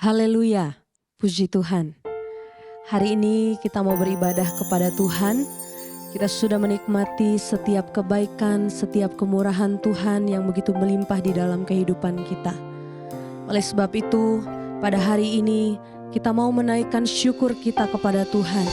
Haleluya, puji Tuhan. Hari ini kita mau beribadah kepada Tuhan. Kita sudah menikmati setiap kebaikan, setiap kemurahan Tuhan yang begitu melimpah di dalam kehidupan kita. Oleh sebab itu, pada hari ini kita mau menaikkan syukur kita kepada Tuhan.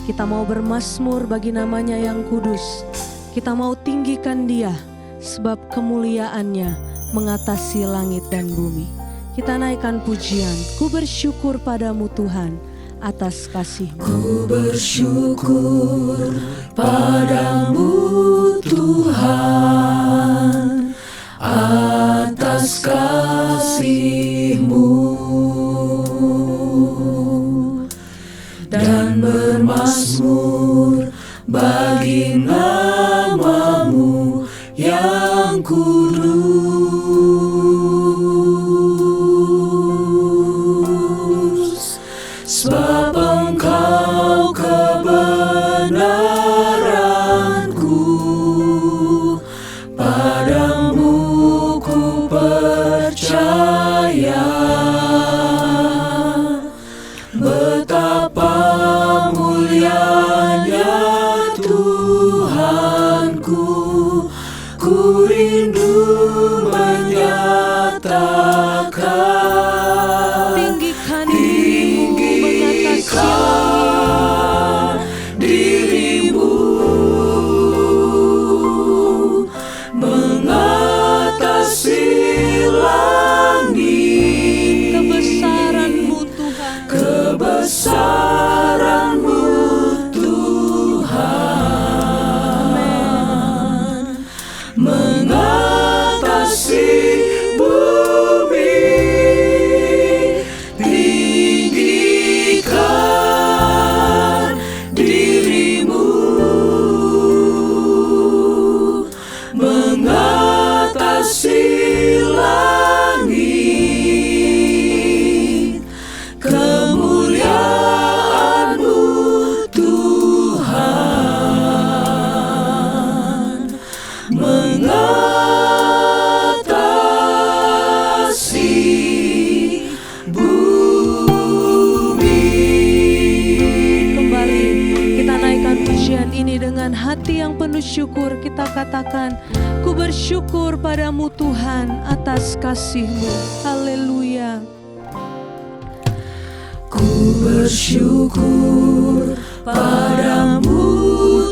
Kita mau bermazmur bagi namanya yang kudus. Kita mau tinggikan Dia, sebab kemuliaannya mengatasi langit dan bumi. Kita naikkan pujian, ku bersyukur padamu Tuhan atas kasih-Mu. Ku bersyukur padamu Tuhan atas kasih-Mu dan bermazmur bagi nama-Mu yang kudus. Sebab Engkau kebenaranku, padamu ku percaya. Betapa mulianya Tuhanku, ku rindu menyatakan. Dirimu mengatasi langit. Kebesaran-Mu Tuhan, kebesaran-Mu Tuhan, mengatasi bumi. Tinggikan dirimu, mengatasi langit. Kemuliaan-Mu Tuhan, mengatasi bumi. Kembali kita naikkan pujian ini dengan hati yang penuh syukur. Kita katakan, ku bersyukur padamu Tuhan atas kasih-Mu. Haleluya. Ku bersyukur padamu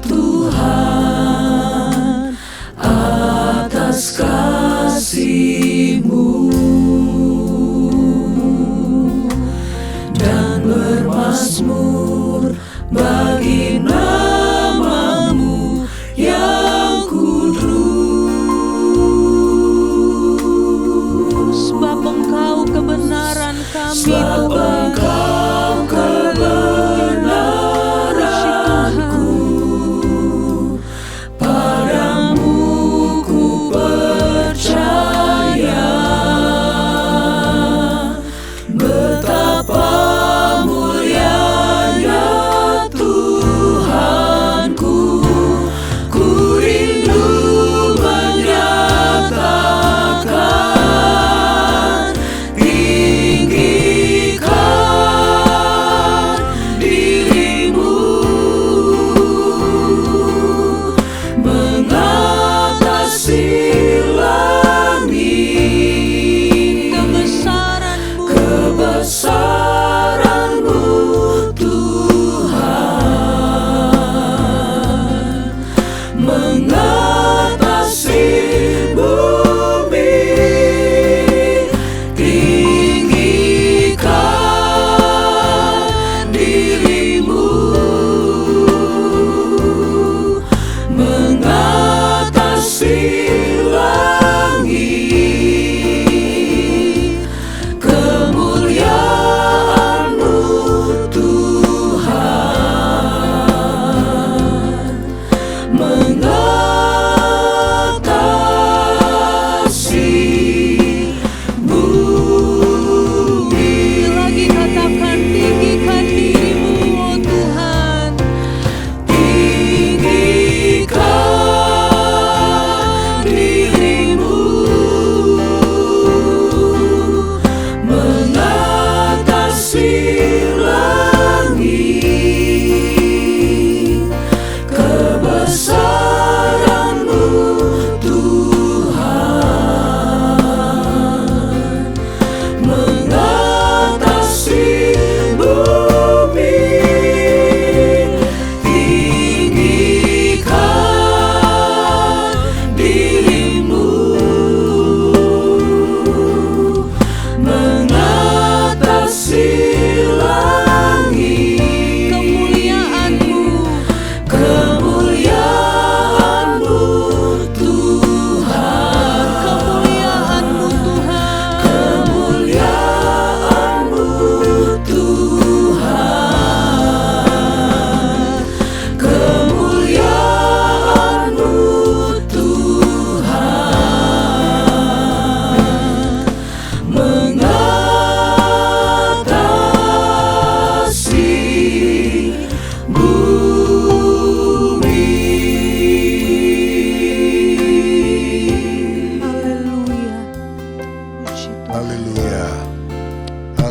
Tuhan atas kasih-Mu dan bermazmur bagi nama-Mu yang kudus. Sebab Engkau kebenaran kami Sebab Tuhan. Engkau kebenaranku, padamu ku percaya. Betapa mulianya Tuhanku, ku rindu menyatakan. Tinggikan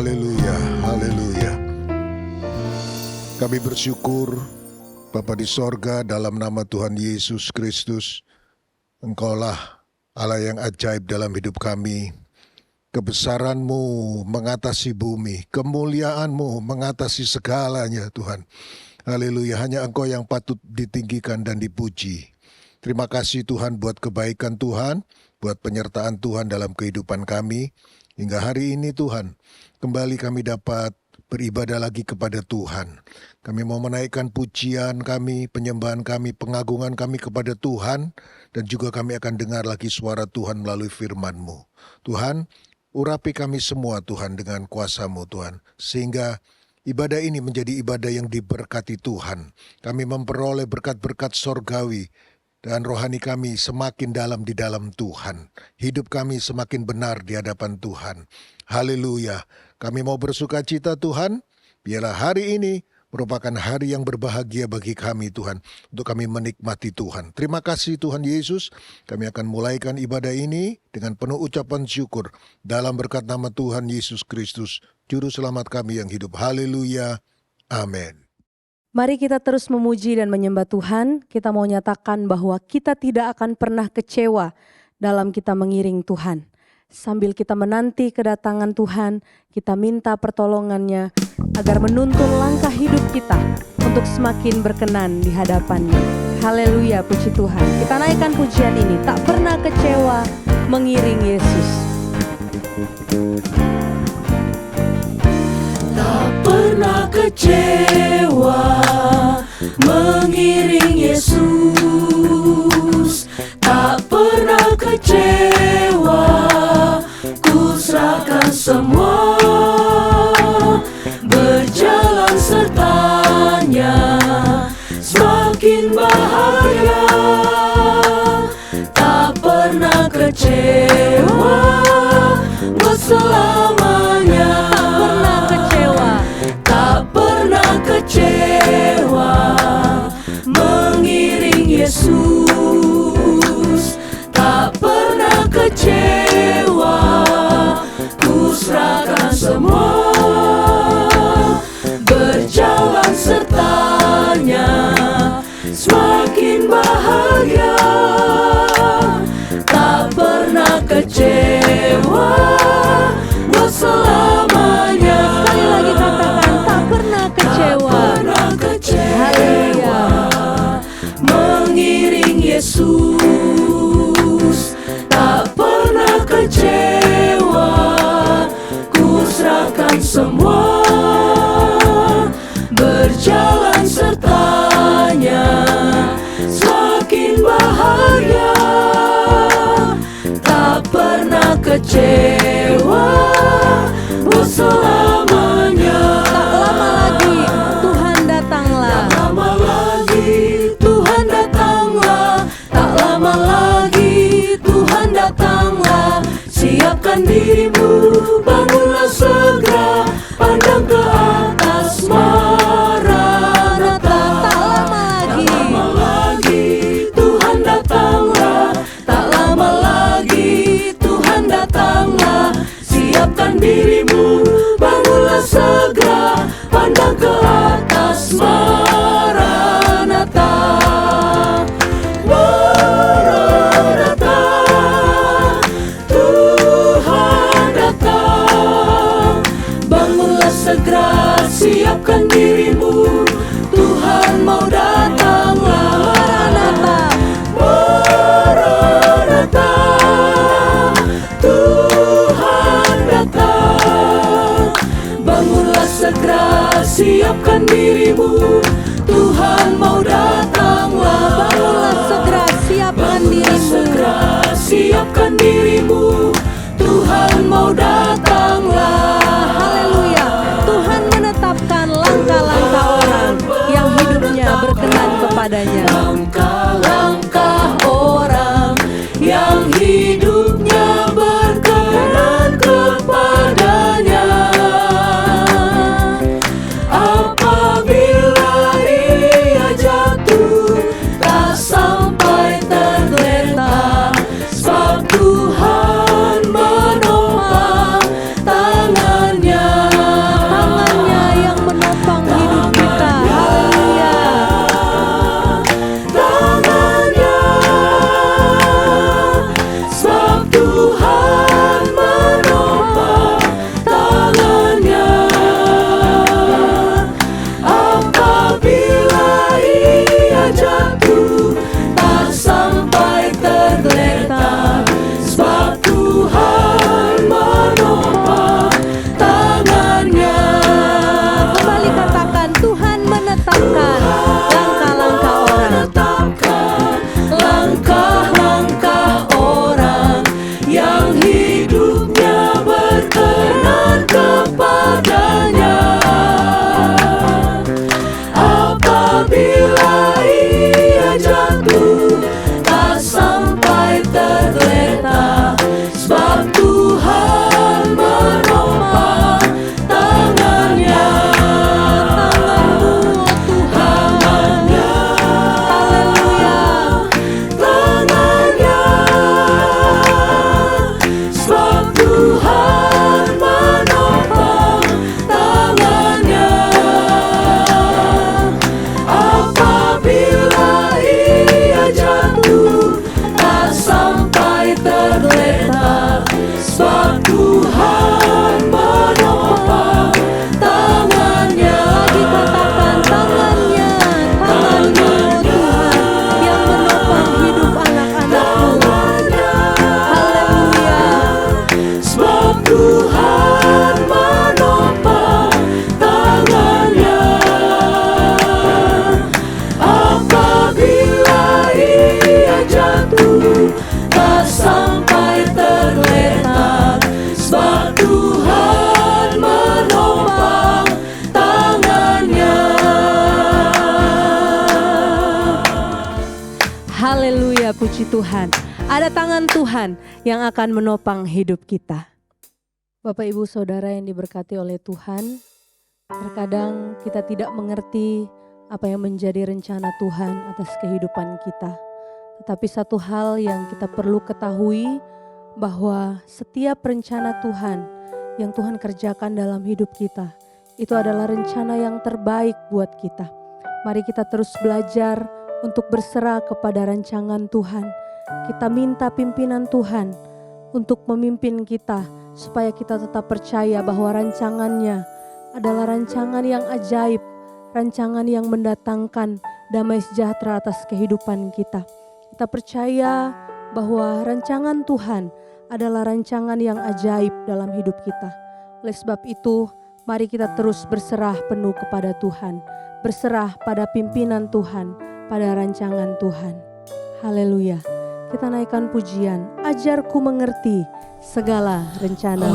Haleluya, haleluya. Kami bersyukur Bapa di sorga, dalam nama Tuhan Yesus Kristus, Engkaulah Allah yang ajaib dalam hidup kami. Kebesaran-Mu mengatasi bumi, kemuliaan-Mu mengatasi segalanya Tuhan. Haleluya, hanya Engkau yang patut ditinggikan dan dipuji. Terima kasih Tuhan buat kebaikan Tuhan, buat penyertaan Tuhan dalam kehidupan kami. Hingga hari ini Tuhan, kembali kami dapat beribadah lagi kepada Tuhan. Kami mau menaikkan pujian kami, penyembahan kami, pengagungan kami kepada Tuhan. Dan juga kami akan dengar lagi suara Tuhan melalui firman-Mu. Tuhan, urapi kami semua Tuhan dengan kuasa-Mu Tuhan. Sehingga ibadah ini menjadi ibadah yang diberkati Tuhan. Kami memperoleh berkat-berkat sorgawi. Dan rohani kami semakin dalam di dalam Tuhan. Hidup kami semakin benar di hadapan Tuhan. Haleluya. Kami mau bersuka cita Tuhan. Biarlah hari ini merupakan hari yang berbahagia bagi kami Tuhan. Untuk kami menikmati Tuhan. Terima kasih Tuhan Yesus. Kami akan mulaikan ibadah ini dengan penuh ucapan syukur. Dalam berkat nama Tuhan Yesus Kristus. Juru selamat kami yang hidup. Haleluya. Amin. Mari kita terus memuji dan menyembah Tuhan. Kita mau nyatakan bahwa kita tidak akan pernah kecewa dalam kita mengiring Tuhan. Sambil kita menanti kedatangan Tuhan, kita minta pertolongannya agar menuntun langkah hidup kita untuk semakin berkenan di hadapannya. Haleluya, puji Tuhan. Kita naikkan pujian ini, tak pernah kecewa mengiring Yesus. Tak pernah kecewa mengiring Yesus. Tak pernah kecewa, ku serahkan semua. Berjalan sertanya, semakin bahagia. Tak pernah kecewa, buat selamanya. Tak pernah kecewa mengiring Yesus. Tak pernah kecewa, ku serahkan semua. Berjalan sertanya, semakin bahagia. Tak pernah kecewa, buat selamanya. Sekali lagi katakan, tak pernah kecewa. Haleluya. Mengiring Yesus. Tak pernah kecewa, ku serahkan semua. Berjalan sertanya, semakin bahagia. Tak pernah kecewa, buat selamanya. Tak lama lagi Tuhan datanglah. Tak lama lagi Tuhan datanglah. Tak lama lagi Tuhan datanglah. Siapkan dirimu, bangunlah segera. Pandang ke atas, Maranatha. Tak lama lagi Tuhan datanglah. Tak lama lagi Tuhan datanglah. Siapkan dirimu, bangunlah segera. Pandang ke atas, Maranatha. Maranatha, Tuhan datang. Bangunlah segera, siapkan dirimu. Tuhan mau datanglah. Maranatha, Tuhan datang. Bangunlah segera, siapkan dirimu. Tuhan mau datanglah. Bangunlah segera, siapkan Bangunlah dirimu. segera, siapkan dirimu. Tuhan mau datanglah. Haleluya. Tuhan menetapkan langkah-langkah orang yang hidupnya berkenan kepadanya. Langkah-langkah orang yang hidupnya berkenan kepadanya. Apabila ia jatuh, tak sampai tergeletak. Sebab Tuhan menopang tangan puji Tuhan. Ada tangan Tuhan yang akan menopang hidup kita. Bapak Ibu Saudara yang diberkati oleh Tuhan, terkadang kita tidak mengerti apa yang menjadi rencana Tuhan atas kehidupan kita. Tetapi satu hal yang kita perlu ketahui, bahwa setiap rencana Tuhan yang Tuhan kerjakan dalam hidup kita, itu adalah rencana yang terbaik buat kita. Mari kita terus belajar untuk berserah kepada rancangan Tuhan. Kita minta pimpinan Tuhan untuk memimpin kita, supaya kita tetap percaya bahwa rancangannya adalah rancangan yang ajaib, rancangan yang mendatangkan damai sejahtera atas kehidupan kita. Kita percaya bahwa rancangan Tuhan adalah rancangan yang ajaib dalam hidup kita. Oleh sebab itu, mari kita terus berserah penuh kepada Tuhan, berserah pada pimpinan Tuhan, pada rancangan Tuhan. Haleluya. Kita naikkan pujian, ajarku mengerti segala rencana.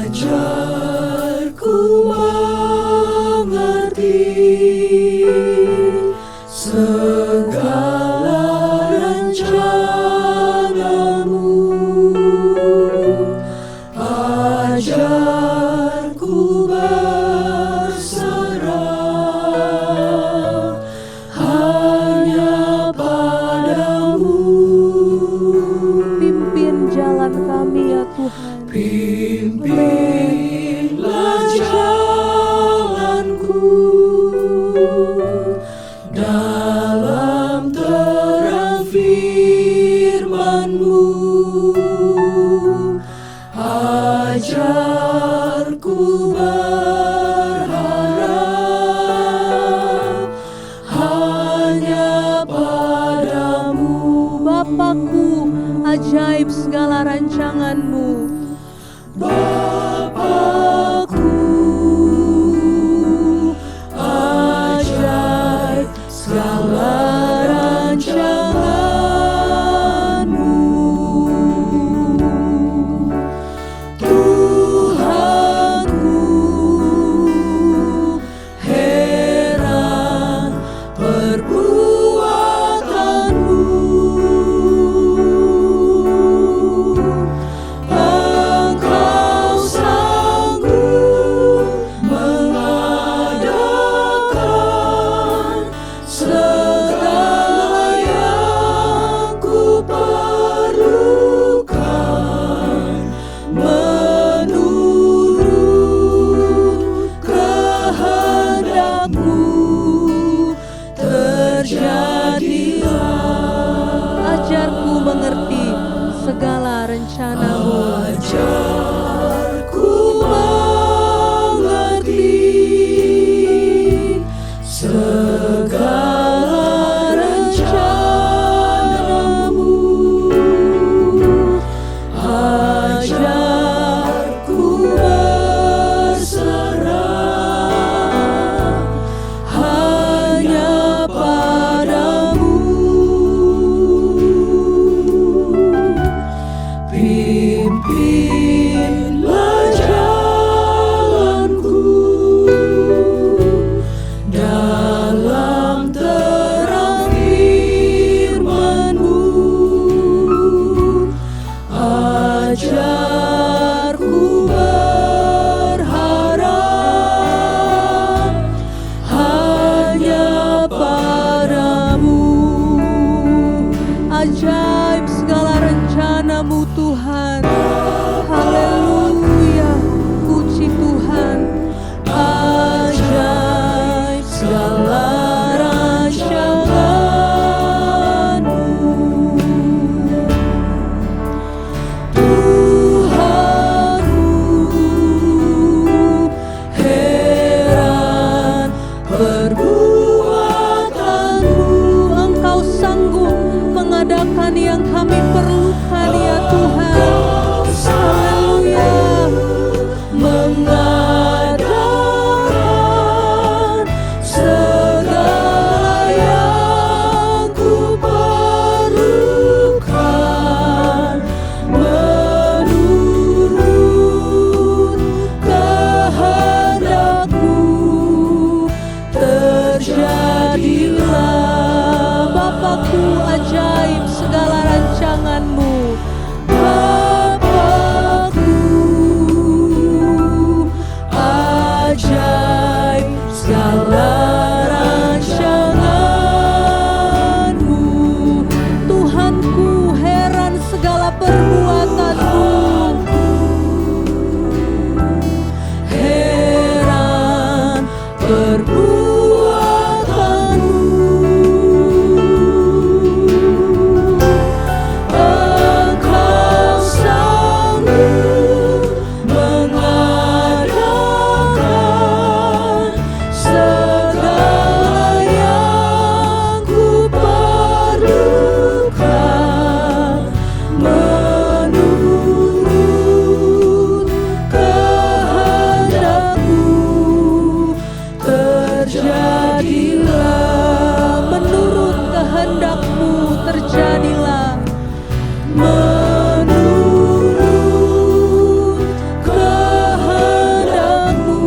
Ajarku mengerti segala rencanamu. Ajarku berserah hanya padamu. Pimpin jalan kami ya Tuhan. Pimpinlah jalan Engkau sanggup mengadakan segala yang ku perlukan menurut kehendak-Mu. Terjadilah menurut kehendak-Mu, terjadilah menurut kehendak-Mu,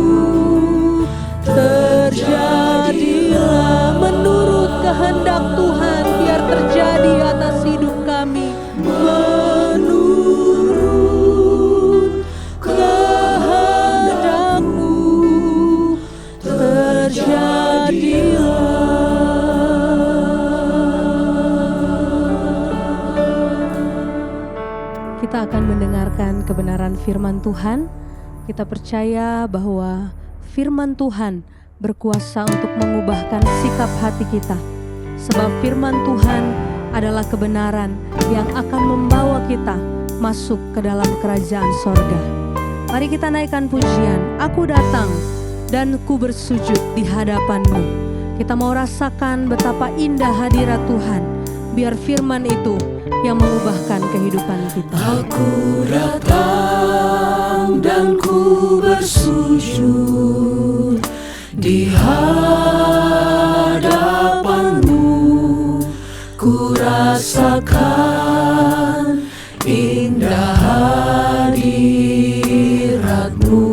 terjadilah menurut kehendak Tuhan, biar terjadi atas hidup kami menurut kehendak-Mu, Kita akan mendengarkan kebenaran firman Tuhan. Kita percaya bahwa firman Tuhan berkuasa untuk mengubahkan sikap hati kita. Sebab firman Tuhan adalah kebenaran yang akan membawa kita masuk ke dalam kerajaan sorga. Mari kita naikkan pujian, Aku datang dan ku bersujud di hadapan-Mu. Kita mau rasakan betapa indah hadirat Tuhan. Biar firman itu yang mengubahkan kehidupan kita. Aku datang dan ku bersujud di hadapan-Mu. Ku rasakan indah hadirat-Mu.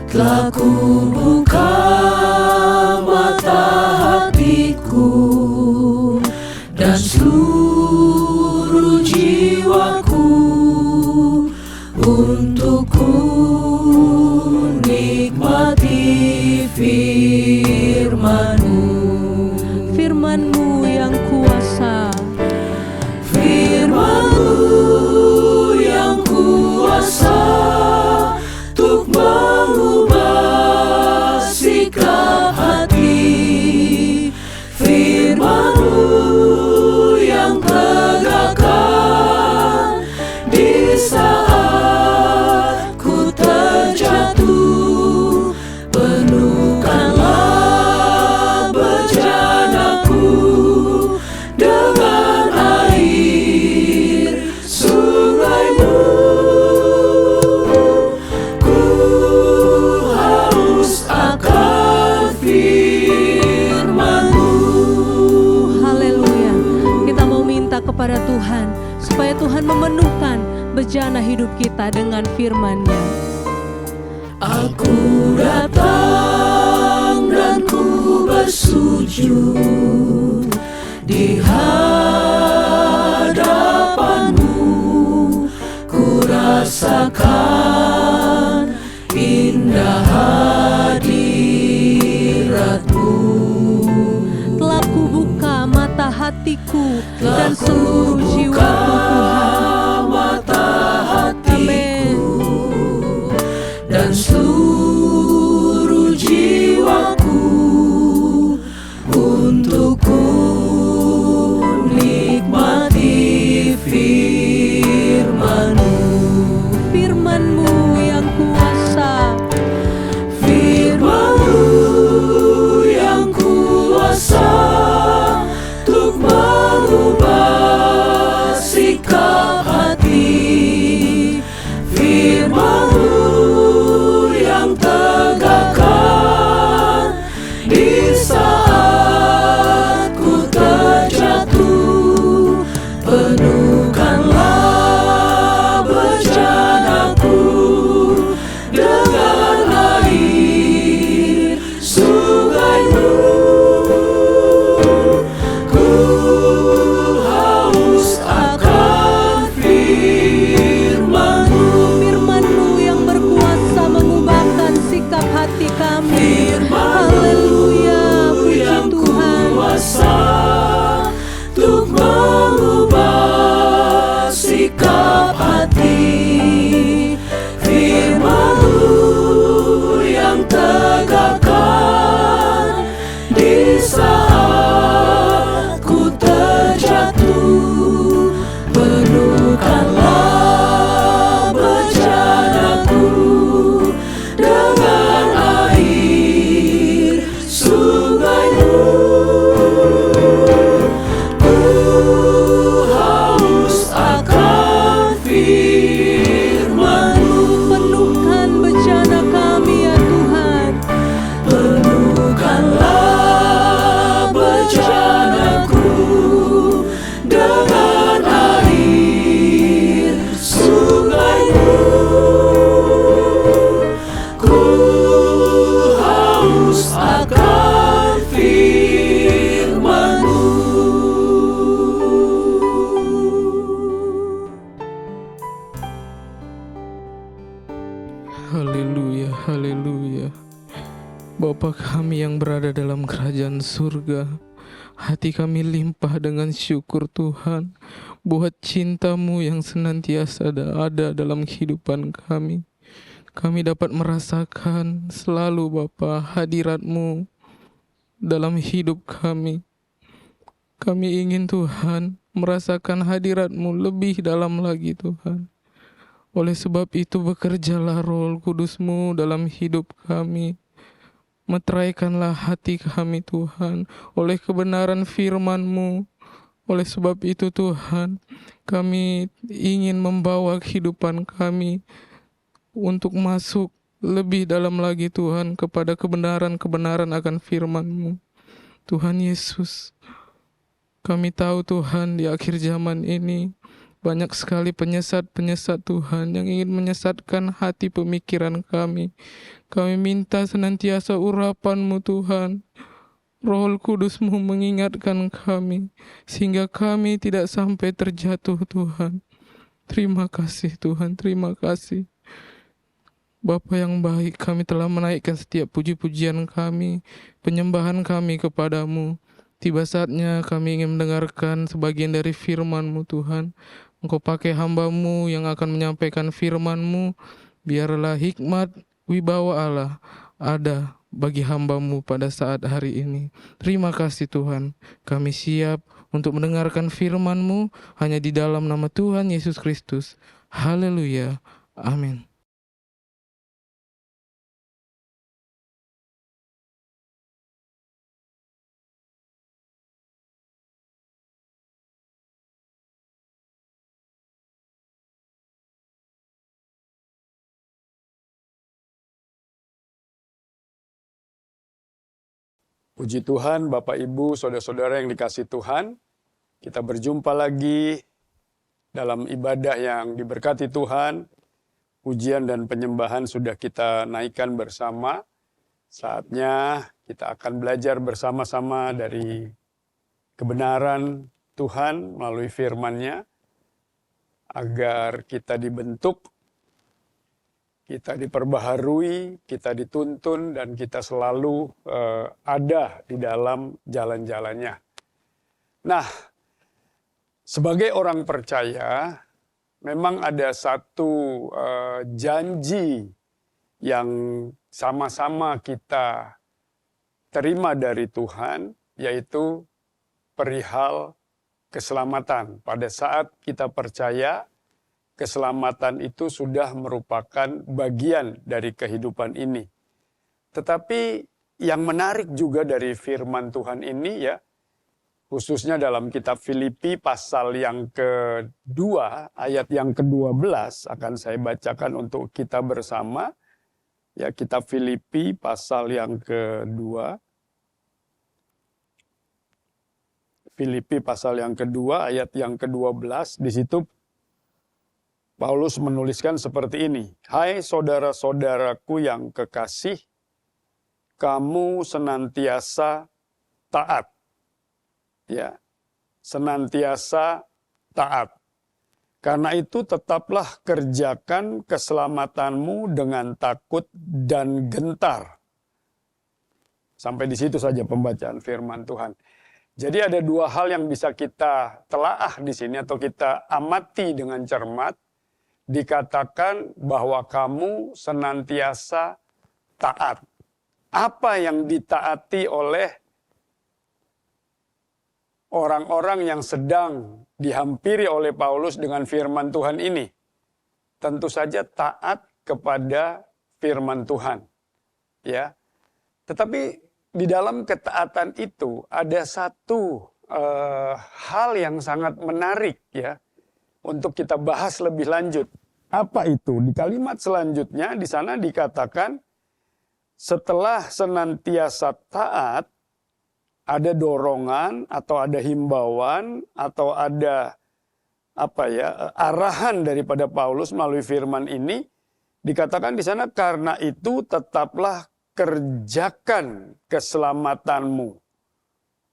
Telah ku buka mata hatiku dan seluruh jiwaku untuk ku nikmati firman-Mu. Firman-Mu yang kuasa, Firman-Mu yang kuasa untuk mengubah sikap hati. Firman-Mu yang tegakkan di saat ku terjatuh. Penuhkanlah bejanaku dengan air sungai-Mu. Ku haus akan firman-Mu. haleluya. Kita mau minta kepada Tuhan supaya Tuhan memenuhkan bejana hidup kita dengan firman-Nya. Aku datang dan ku bersujud di hadapan-Mu. Ku rasakan indah hadirat-Mu. Telah ku buka mata hatiku dan Telah ku seluruh jiwaku buka Tuhan. mata Amin. hatiku dan seluruh jiwaku untuk ku nikmati firman-Mu. Firman-Mu yang kuasa, Firman-Mu yang kuasa untuk mengubah sikap hati. Firman-Mu yang tegakkan di saat ku terjatuh. Penuhkanlah bejanaku dengan air sungai-Mu. Ku haus akan firman-Mu. firman-Mu Haleluya, haleluya. Bapa kami yang berada dalam kerajaan surga, hati kami limpah dengan syukur Tuhan buat cinta-Mu yang senantiasa ada dalam kehidupan kami. Kami dapat merasakan selalu Bapa hadirat-Mu dalam hidup kami. Kami ingin Tuhan merasakan hadirat-Mu lebih dalam lagi Tuhan. Oleh sebab itu bekerjalah Roh Kudus-Mu dalam hidup kami. Meteraikanlah hati kami Tuhan oleh kebenaran firman-Mu. Oleh sebab itu Tuhan, kami ingin membawa kehidupan kami untuk masuk lebih dalam lagi Tuhan kepada kebenaran-kebenaran akan firman-Mu. Tuhan Yesus, kami tahu Tuhan di akhir zaman ini banyak sekali penyesat-penyesat Tuhan yang ingin menyesatkan hati pemikiran kami. Kami minta senantiasa urapan-Mu Tuhan. Roh Kudus-Mu mengingatkan kami sehingga kami tidak sampai terjatuh Tuhan. Terima kasih Tuhan, terima kasih. Bapa yang baik, kami telah menaikkan setiap puji-pujian kami, penyembahan kami kepadamu. Tiba saatnya kami ingin mendengarkan sebagian dari firman-Mu Tuhan. Engkau pakai hamba-Mu yang akan menyampaikan firman-Mu. Biarlah hikmat wibawa Allah ada bagi hamba-Mu pada saat hari ini. Terima kasih Tuhan. Kami siap untuk mendengarkan firman-Mu hanya di dalam nama Tuhan Yesus Kristus. Haleluya. Amin. Puji Tuhan, Bapak Ibu, Saudara-saudara yang dikasihi Tuhan. Kita berjumpa lagi dalam ibadah yang diberkati Tuhan. Pujian dan penyembahan sudah kita naikkan bersama. Saatnya kita akan belajar bersama-sama dari kebenaran Tuhan melalui firman-Nya. Agar kita dibentuk, kita diperbaharui, kita dituntun, dan kita selalu ada di dalam jalan-jalannya. Nah, sebagai orang percaya, memang ada satu janji yang sama-sama kita terima dari Tuhan, yaitu perihal keselamatan. Pada saat kita percaya, keselamatan itu sudah merupakan bagian dari kehidupan ini. Tetapi yang menarik juga dari firman Tuhan ini ya, khususnya dalam kitab Filipi pasal yang kedua, ayat yang ke-12 akan saya bacakan untuk kita bersama. Ya, kitab Filipi pasal yang kedua. Filipi pasal yang kedua, ayat yang ke-12, di situ Paulus menuliskan seperti ini. Hai saudara-saudaraku yang kekasih, kamu senantiasa taat. Ya, senantiasa taat. Karena itu tetaplah kerjakan keselamatanmu dengan takut dan gentar. Sampai di situ saja pembacaan firman Tuhan. Jadi ada dua hal yang bisa kita telaah di sini atau kita amati dengan cermat. Dikatakan bahwa kamu senantiasa taat. Apa yang ditaati oleh orang-orang yang sedang dihampiri oleh Paulus dengan firman Tuhan ini? Tentu saja taat kepada firman Tuhan. Ya. Tetapi di dalam ketaatan itu ada satu hal yang sangat menarik ya untuk kita bahas lebih lanjut. Apa itu? Di kalimat selanjutnya di sana dikatakan setelah senantiasa taat ada dorongan atau ada himbauan atau ada arahan daripada Paulus melalui firman ini, dikatakan di sana karena itu tetaplah kerjakan keselamatanmu.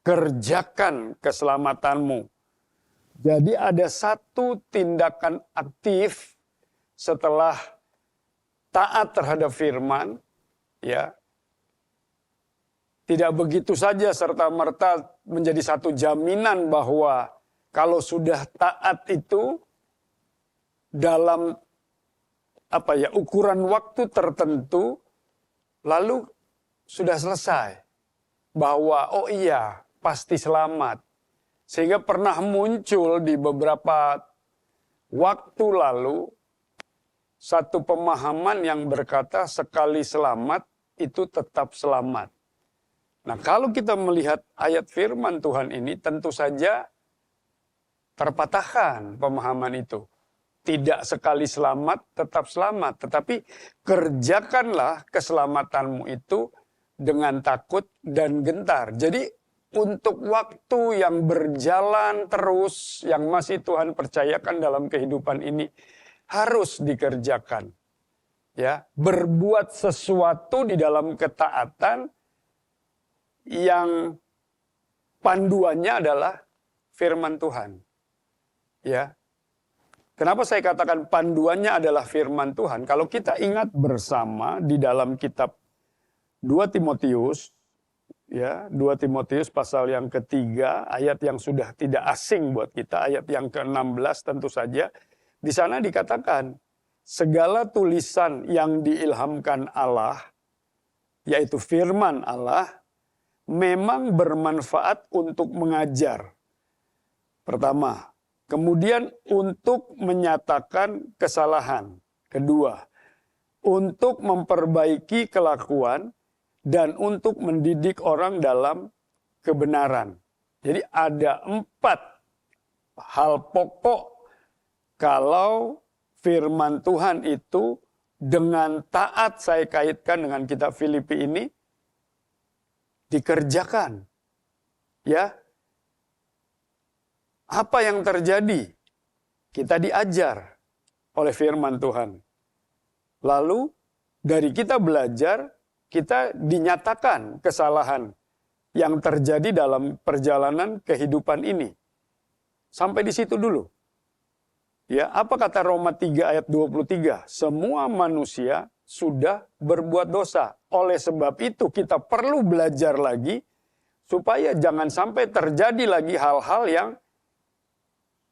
Kerjakan keselamatanmu. Jadi ada satu tindakan aktif setelah taat terhadap firman, ya, tidak begitu saja serta-merta menjadi satu jaminan bahwa kalau sudah taat itu dalam ukuran waktu tertentu, lalu sudah selesai. Bahwa oh iya, pasti selamat. Sehingga pernah muncul di beberapa waktu lalu satu pemahaman yang berkata sekali selamat itu tetap selamat. Nah, kalau kita melihat ayat firman Tuhan ini, tentu saja terpatahkan pemahaman itu. Tidak sekali selamat, tetap selamat. Tetapi kerjakanlah keselamatanmu itu dengan takut dan gentar. Jadi untuk waktu yang berjalan terus, yang masih Tuhan percayakan dalam kehidupan ini, harus dikerjakan. Ya, berbuat sesuatu di dalam ketaatan yang panduannya adalah firman Tuhan. Ya. Kenapa saya katakan panduannya adalah firman Tuhan? Kalau kita ingat bersama di dalam kitab 2 Timotius, ya, 2 Timotius pasal yang ketiga, ayat yang sudah tidak asing buat kita, ayat yang ke-16 tentu saja, di sana dikatakan, segala tulisan yang diilhamkan Allah, yaitu firman Allah, memang bermanfaat untuk mengajar. Pertama. Kemudian untuk menyatakan kesalahan. Kedua. Untuk memperbaiki kelakuan dan untuk mendidik orang dalam kebenaran. Jadi ada 4 hal pokok kalau firman Tuhan itu dengan taat, saya kaitkan dengan kitab Filipi ini, dikerjakan. Ya. Apa yang terjadi? Kita diajar oleh firman Tuhan. Lalu dari kita belajar, kita dinyatakan kesalahan yang terjadi dalam perjalanan kehidupan ini. Sampai di situ dulu. Ya, apa kata Roma 3 ayat 23? Semua manusia sudah berbuat dosa. Oleh sebab itu kita perlu belajar lagi supaya jangan sampai terjadi lagi hal-hal yang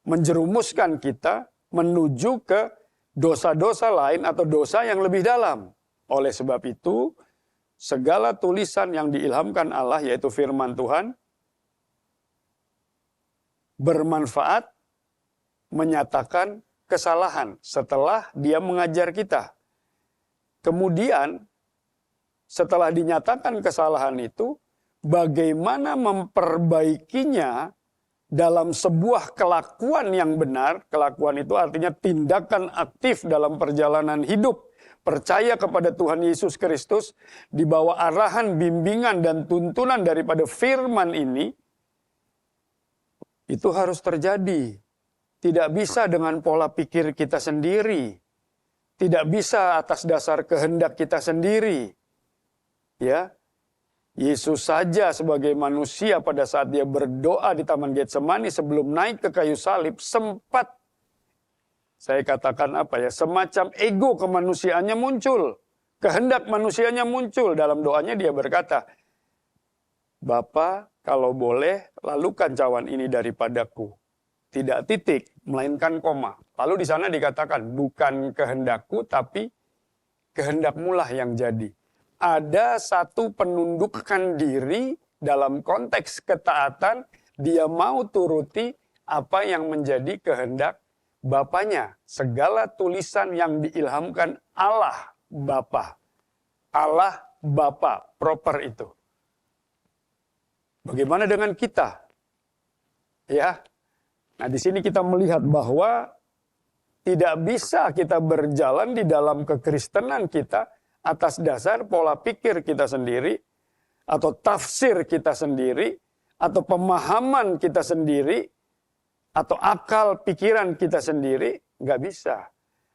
menjerumuskan kita menuju ke dosa-dosa lain atau dosa yang lebih dalam. Oleh sebab itu, segala tulisan yang diilhamkan Allah, yaitu firman Tuhan, bermanfaat menyatakan kesalahan setelah dia mengajar kita. Kemudian, setelah dinyatakan kesalahan itu, bagaimana memperbaikinya dalam sebuah kelakuan yang benar. Kelakuan itu artinya tindakan aktif dalam perjalanan hidup. Percaya kepada Tuhan Yesus Kristus, di bawah arahan, bimbingan, dan tuntunan daripada firman ini, itu harus terjadi. Tidak bisa dengan pola pikir kita sendiri. Tidak bisa atas dasar kehendak kita sendiri. Ya, Yesus saja sebagai manusia pada saat dia berdoa di Taman Getsemani sebelum naik ke kayu salib sempat, saya katakan semacam ego kemanusiaannya muncul. Kehendak manusianya muncul. Dalam doanya dia berkata, Bapa, kalau boleh lalukan cawan ini daripadaku. Tidak titik, melainkan koma. Lalu di sana dikatakan, bukan kehendakku tapi kehendakmu lah yang jadi. Ada satu penundukan diri dalam konteks ketaatan, dia mau turuti apa yang menjadi kehendak Bapanya. Segala tulisan yang diilhamkan Allah Bapa. Allah Bapa, proper itu. Bagaimana dengan kita? Ya. Nah, di sini kita melihat bahwa tidak bisa kita berjalan di dalam kekristenan kita atas dasar pola pikir kita sendiri, atau tafsir kita sendiri, atau pemahaman kita sendiri, atau akal pikiran kita sendiri, nggak bisa.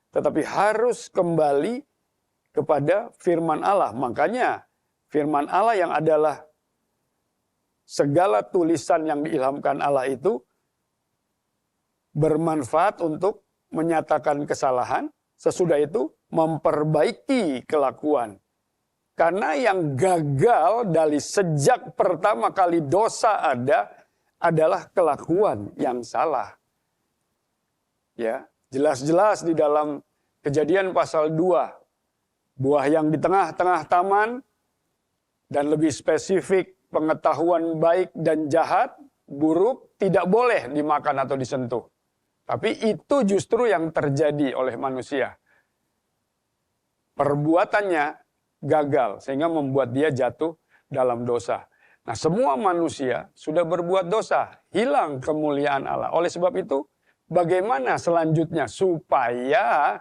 Tetapi harus kembali kepada firman Allah. Makanya firman Allah yang adalah segala tulisan yang diilhamkan Allah itu bermanfaat untuk menyatakan kesalahan. Sesudah itu memperbaiki kelakuan. Karena yang gagal dari sejak pertama kali dosa ada adalah kelakuan yang salah. Ya, jelas-jelas di dalam Kejadian pasal 2, buah yang di tengah-tengah taman, dan lebih spesifik pengetahuan baik dan jahat, buruk, tidak boleh dimakan atau disentuh. Tapi itu justru yang terjadi oleh manusia. Perbuatannya gagal sehingga membuat dia jatuh dalam dosa. Nah, semua manusia sudah berbuat dosa, hilang kemuliaan Allah. Oleh sebab itu, bagaimana selanjutnya supaya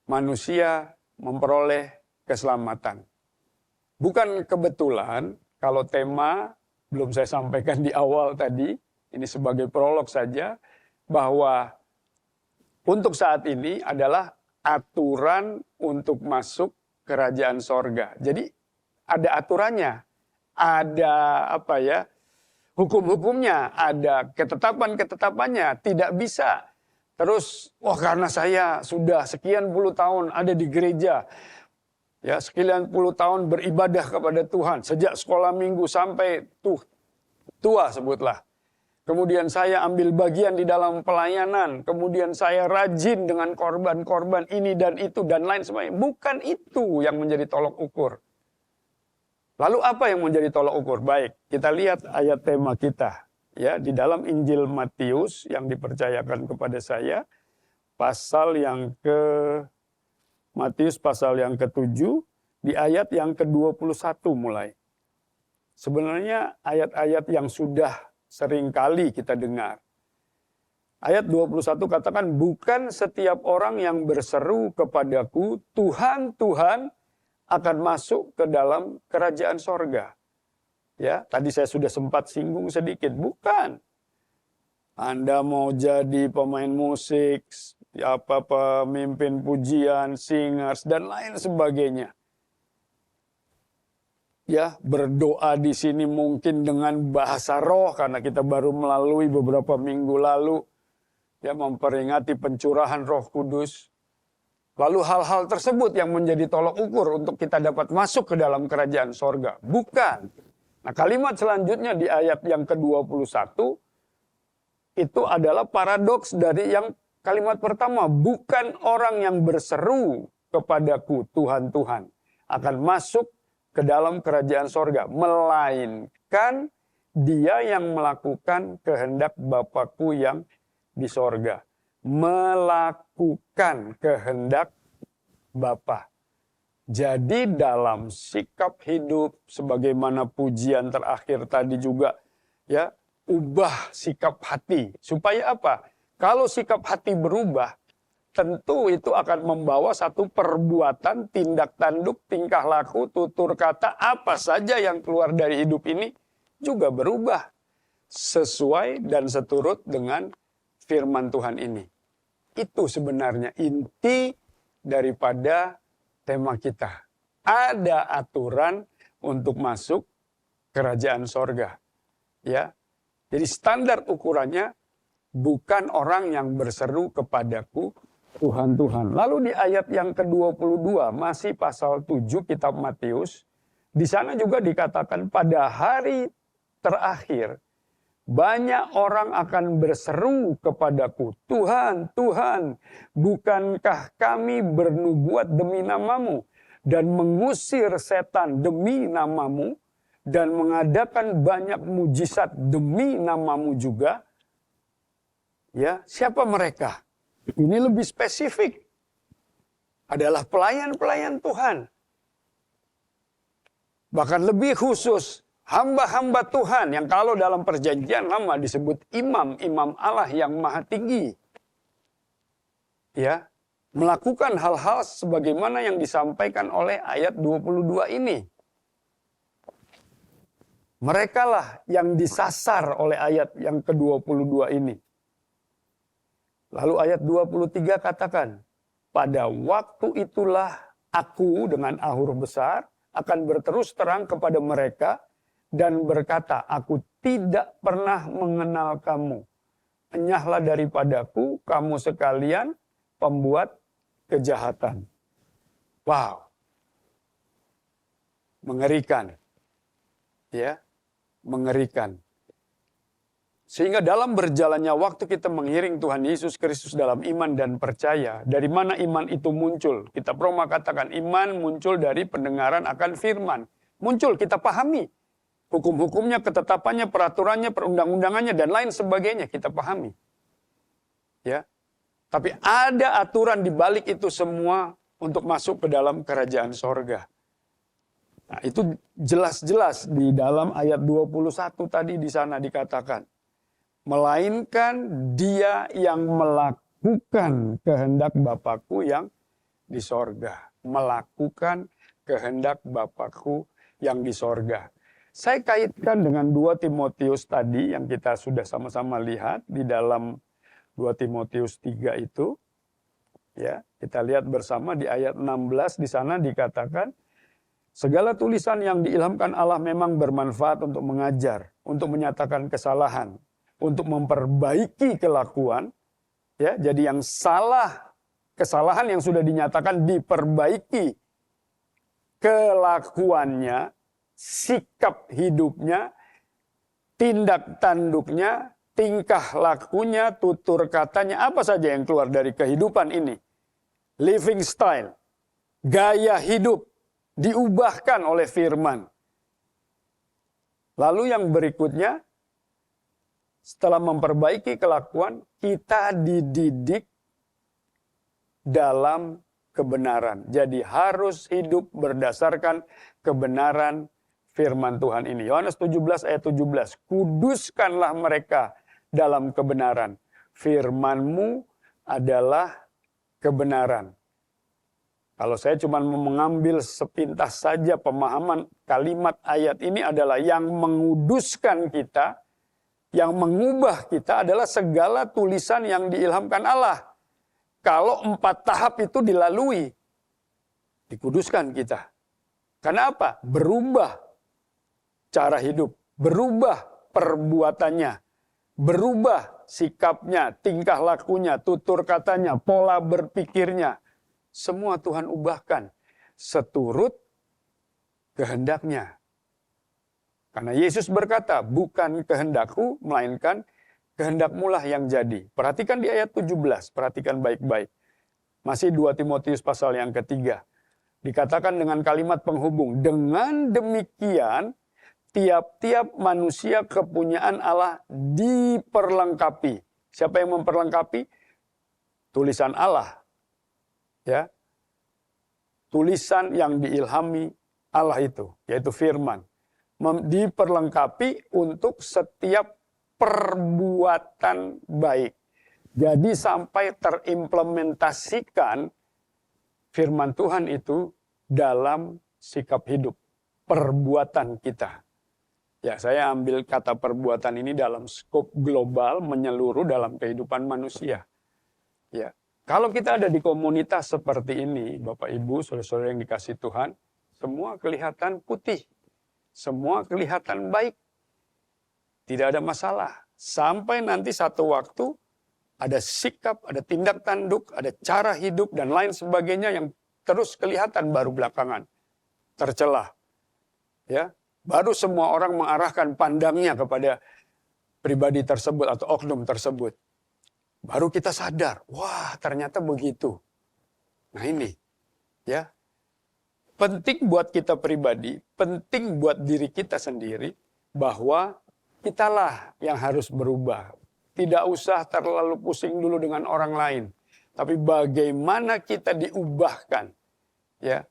manusia memperoleh keselamatan? Bukan kebetulan kalau tema belum saya sampaikan di awal tadi, ini sebagai prolog saja, bahwa untuk saat ini adalah aturan untuk masuk kerajaan sorga. Jadi ada aturannya, ada hukum-hukumnya, ada ketetapan-ketetapannya. Tidak bisa terus, karena saya sudah sekian puluh tahun ada di gereja, ya sekian puluh tahun beribadah kepada Tuhan, sejak sekolah minggu sampai tua sebutlah. Kemudian saya ambil bagian di dalam pelayanan. Kemudian saya rajin dengan korban-korban ini dan itu dan lain sebagainya. Bukan itu yang menjadi tolok ukur. Lalu apa yang menjadi tolok ukur? Baik, kita lihat ayat tema kita. Ya, di dalam Injil Matius yang dipercayakan kepada saya. Matius pasal yang ke-7. Di ayat yang ke-21 mulai. Sebenarnya ayat-ayat yang sudah sering kali kita dengar. Ayat 21 katakan, bukan setiap orang yang berseru kepadaku, Tuhan, Tuhan, akan masuk ke dalam kerajaan sorga. Ya, tadi saya sudah sempat singgung sedikit. Bukan. Anda mau jadi pemain musik, pemimpin pujian, singers, dan lain sebagainya. Ya, berdoa di sini mungkin dengan bahasa roh karena kita baru melalui beberapa minggu lalu ya memperingati pencurahan Roh Kudus. Lalu hal-hal tersebut yang menjadi tolok ukur untuk kita dapat masuk ke dalam kerajaan sorga. Bukan. Nah, kalimat selanjutnya di ayat yang ke-21 itu adalah paradoks dari yang kalimat pertama. Bukan orang yang berseru kepadaku Tuhan, Tuhan akan masuk ke dalam kerajaan sorga, melainkan dia yang melakukan kehendak Bapakku yang di sorga. Melakukan kehendak Bapa. Jadi dalam sikap hidup, sebagaimana pujian terakhir tadi juga, ya, ubah sikap hati. Supaya apa? Kalau sikap hati berubah, tentu itu akan membawa satu perbuatan, tindak tanduk, tingkah laku, tutur kata, apa saja yang keluar dari hidup ini juga berubah. Sesuai dan seturut dengan firman Tuhan ini. Itu sebenarnya inti daripada tema kita. Ada aturan untuk masuk kerajaan sorga. Ya. Jadi standar ukurannya bukan orang yang berseru kepadaku, Tuhan, Tuhan. Lalu di ayat yang ke-22, masih pasal 7 kitab Matius, di sana juga dikatakan pada hari terakhir, banyak orang akan berseru kepadaku, Tuhan, Tuhan, bukankah kami bernubuat demi namamu, dan mengusir setan demi namamu, dan mengadakan banyak mujizat demi namamu juga? Ya, siapa mereka? Ini lebih spesifik. Adalah pelayan-pelayan Tuhan. Bahkan lebih khusus, hamba-hamba Tuhan yang kalau dalam perjanjian lama disebut imam-imam Allah yang maha tinggi. Ya, melakukan hal-hal sebagaimana yang disampaikan oleh ayat 22 ini. Merekalah yang disasar oleh ayat yang ke-22 ini. Lalu ayat 23 katakan, pada waktu itulah aku dengan ahur besar akan berterus terang kepada mereka dan berkata, aku tidak pernah mengenal kamu. Enyahlah daripadaku, kamu sekalian, pembuat kejahatan. Wow. Mengerikan. Ya, mengerikan. Sehingga dalam berjalannya waktu kita mengiring Tuhan Yesus Kristus dalam iman dan percaya. Dari mana iman itu muncul? Kitab Roma katakan iman muncul dari pendengaran akan firman. Muncul, kita pahami. Hukum-hukumnya, ketetapannya, peraturannya, perundang-undangannya, dan lain sebagainya kita pahami. Ya, tapi ada aturan di balik itu semua untuk masuk ke dalam kerajaan sorga. Nah, itu jelas-jelas di dalam ayat 21 tadi di sana dikatakan. Melainkan dia yang melakukan kehendak Bapakku yang di sorga. Melakukan kehendak Bapakku yang di sorga. Saya kaitkan dengan 2 Timotius tadi yang kita sudah sama-sama lihat di dalam 2 Timotius 3 itu. Ya, kita lihat bersama di ayat 16 di sana dikatakan, segala tulisan yang diilhamkan Allah memang bermanfaat untuk mengajar, untuk menyatakan kesalahan, untuk memperbaiki kelakuan. Ya, jadi yang salah, kesalahan yang sudah dinyatakan diperbaiki kelakuannya, sikap hidupnya, tindak tanduknya, tingkah lakunya, tutur katanya, apa saja yang keluar dari kehidupan ini. Living style, gaya hidup, diubahkan oleh firman. Lalu yang berikutnya, setelah memperbaiki kelakuan, kita dididik dalam kebenaran. Jadi harus hidup berdasarkan kebenaran firman Tuhan ini. Yohanes 17 ayat 17. Kuduskanlah mereka dalam kebenaran. Firman-Mu adalah kebenaran. Kalau saya cuma mengambil sepintas saja pemahaman kalimat ayat ini adalah yang menguduskan kita, yang mengubah kita adalah segala tulisan yang diilhamkan Allah. Kalau 4 tahap itu dilalui, dikuduskan kita. Karena apa? Berubah cara hidup, berubah perbuatannya, berubah sikapnya, tingkah lakunya, tutur katanya, pola berpikirnya. Semua Tuhan ubahkan seturut kehendaknya. Karena Yesus berkata, bukan kehendakku, melainkan kehendak-Mu lah yang jadi. Perhatikan di ayat 17, perhatikan baik-baik. Masih 2 Timotius pasal yang ketiga. Dikatakan dengan kalimat penghubung, dengan demikian tiap-tiap manusia kepunyaan Allah diperlengkapi. Siapa yang memperlengkapi? Tulisan Allah. Ya, tulisan yang diilhami Allah itu, yaitu firman, diperlengkapi untuk setiap perbuatan baik. Jadi sampai terimplementasikan firman Tuhan itu dalam sikap hidup, perbuatan kita. Ya, saya ambil kata perbuatan ini dalam skop global menyeluruh dalam kehidupan manusia. Ya. Kalau kita ada di komunitas seperti ini, Bapak Ibu, saudara-saudara yang dikasih Tuhan, semua kelihatan putih. Semua kelihatan baik. Tidak ada masalah. Sampai nanti satu waktu ada sikap, ada tindak tanduk, ada cara hidup, dan lain sebagainya yang terus kelihatan baru belakangan. Tercelah. Ya, baru semua orang mengarahkan pandangnya kepada pribadi tersebut atau oknum tersebut. Baru kita sadar, wah ternyata begitu. Nah ini, ya, penting buat kita pribadi, penting buat diri kita sendiri, bahwa kitalah yang harus berubah. Tidak usah terlalu pusing dulu dengan orang lain. Tapi bagaimana kita diubahkan. Ya,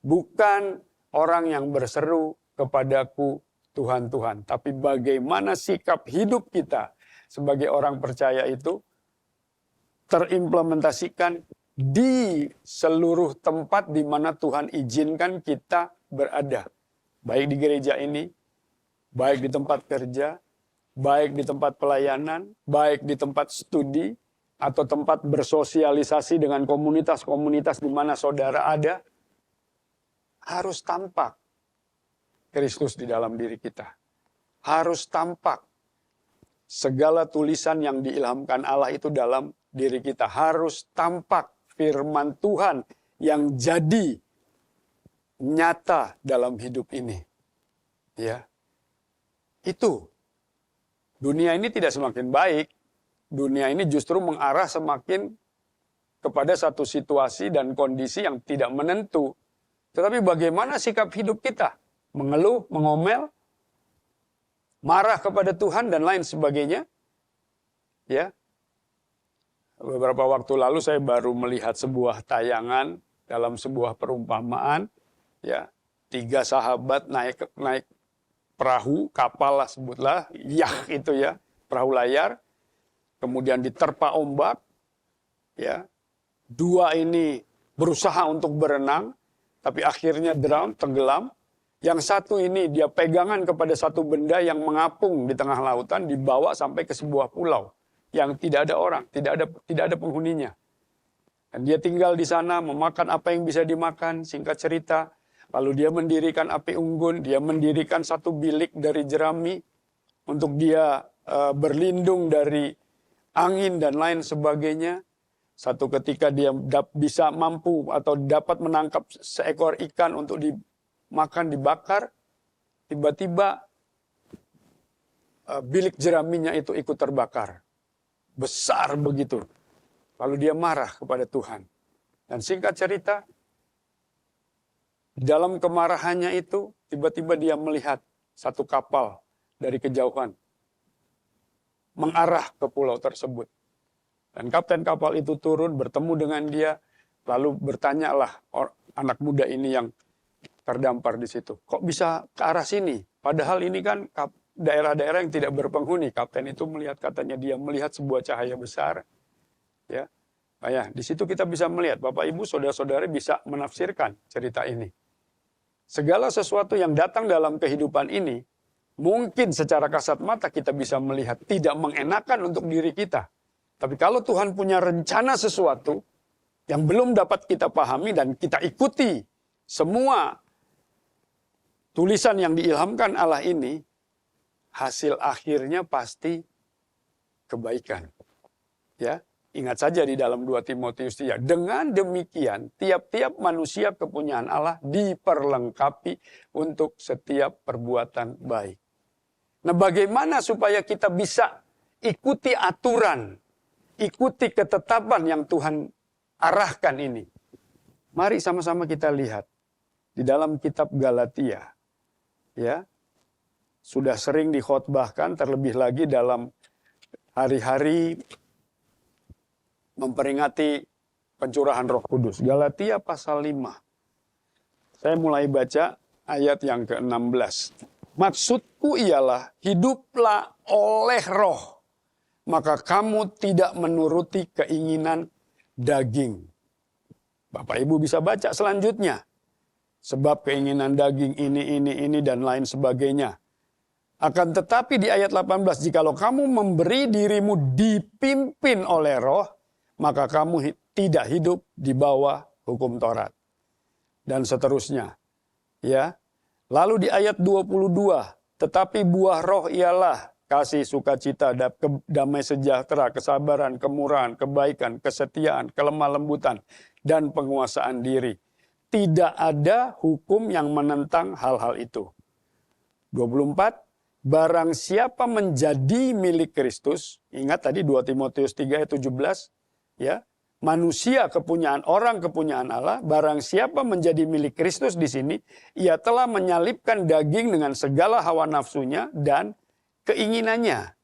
bukan orang yang berseru kepadaku Tuhan, Tuhan. Tapi bagaimana sikap hidup kita sebagai orang percaya itu terimplementasikan di seluruh tempat di mana Tuhan izinkan kita berada. Baik di gereja ini, baik di tempat kerja, baik di tempat pelayanan, baik di tempat studi, atau tempat bersosialisasi dengan komunitas-komunitas di mana saudara ada, harus tampak Kristus di dalam diri kita. Harus tampak segala tulisan yang diilhamkan Allah itu dalam diri kita. Harus tampak firman Tuhan yang jadi nyata dalam hidup ini. Ya. Itu. Dunia ini tidak semakin baik. Dunia ini justru mengarah semakin kepada satu situasi dan kondisi yang tidak menentu. Tetapi bagaimana sikap hidup kita? Mengeluh, mengomel, marah kepada Tuhan dan lain sebagainya. Ya. Beberapa waktu lalu saya baru melihat sebuah tayangan dalam sebuah perumpamaan. Ya, 3 sahabat naik perahu, kapal lah sebutlah, yah itu ya, perahu layar. Kemudian diterpa ombak. Ya. 2 ini berusaha untuk berenang, tapi akhirnya drown, tenggelam. Yang 1 ini dia pegangan kepada satu benda yang mengapung di tengah lautan, dibawa sampai ke sebuah pulau yang tidak ada orang, tidak ada penghuninya. Dan dia tinggal di sana, memakan apa yang bisa dimakan, singkat cerita. Lalu dia mendirikan api unggun, dia mendirikan satu bilik dari jerami untuk dia berlindung dari angin dan lain sebagainya. Satu ketika dia bisa mampu atau dapat menangkap seekor ikan untuk dimakan, dibakar. Tiba-tiba bilik jeraminya itu ikut terbakar. Besar begitu. Lalu dia marah kepada Tuhan. Dan singkat cerita, dalam kemarahannya itu, tiba-tiba dia melihat satu kapal dari kejauhan mengarah ke pulau tersebut. Dan kapten kapal itu turun, bertemu dengan dia, lalu bertanyalah anak muda ini yang terdampar di situ. Kok bisa ke arah sini? Padahal ini kan daerah-daerah yang tidak berpenghuni. Kapten itu melihat, katanya dia melihat sebuah cahaya besar. Ya, di situ kita bisa melihat, Bapak Ibu, saudara-saudari bisa menafsirkan cerita ini. Segala sesuatu yang datang dalam kehidupan ini, mungkin secara kasat mata kita bisa melihat tidak mengenakan untuk diri kita. Tapi kalau Tuhan punya rencana sesuatu yang belum dapat kita pahami dan kita ikuti semua tulisan yang diilhamkan Allah ini, hasil akhirnya pasti kebaikan. Ya, ingat saja di dalam 2 Timotius 3. Dengan demikian, tiap-tiap manusia kepunyaan Allah diperlengkapi untuk setiap perbuatan baik. Nah, bagaimana supaya kita bisa ikuti aturan, ikuti ketetapan yang Tuhan arahkan ini? Mari sama-sama kita lihat di dalam kitab Galatia. Ya, sudah sering dikhotbahkan, terlebih lagi dalam hari-hari memperingati pencurahan Roh Kudus. Galatia pasal 5. Saya mulai baca ayat yang ke-16. Maksudku ialah, hiduplah oleh roh, maka kamu tidak menuruti keinginan daging. Bapak Ibu bisa baca selanjutnya. Sebab keinginan daging ini, dan lain sebagainya. Akan tetapi di ayat 18, jikalau kamu memberi dirimu dipimpin oleh roh, maka kamu tidak hidup di bawah hukum Taurat. Dan seterusnya. Ya. Lalu di ayat 22, tetapi buah roh ialah kasih, sukacita, damai sejahtera, kesabaran, kemurahan, kebaikan, kesetiaan, kelemah lembutan, dan penguasaan diri. Tidak ada hukum yang menentang hal-hal itu. 24, barang siapa menjadi milik Kristus, ingat tadi 2 Timotius 3 ayat 17, ya, manusia kepunyaan orang kepunyaan Allah, barang siapa menjadi milik Kristus di sini, ia telah menyalibkan daging dengan segala hawa nafsunya dan keinginannya.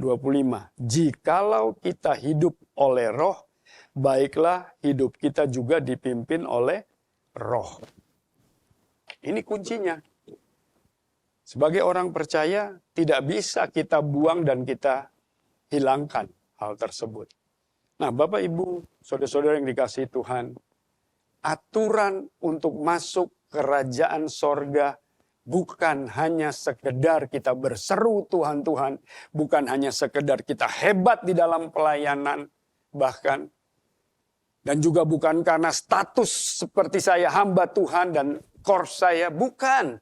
25. Jikalau kita hidup oleh roh, baiklah hidup kita juga dipimpin oleh roh. Ini kuncinya. Sebagai orang percaya, tidak bisa kita buang dan kita hilangkan hal tersebut. Nah, Bapak Ibu, saudara-saudara yang dikasihi Tuhan, aturan untuk masuk kerajaan sorga bukan hanya sekedar kita berseru Tuhan, Tuhan, bukan hanya sekedar kita hebat di dalam pelayanan, bahkan, dan juga bukan karena status seperti saya hamba Tuhan dan kors saya, bukan.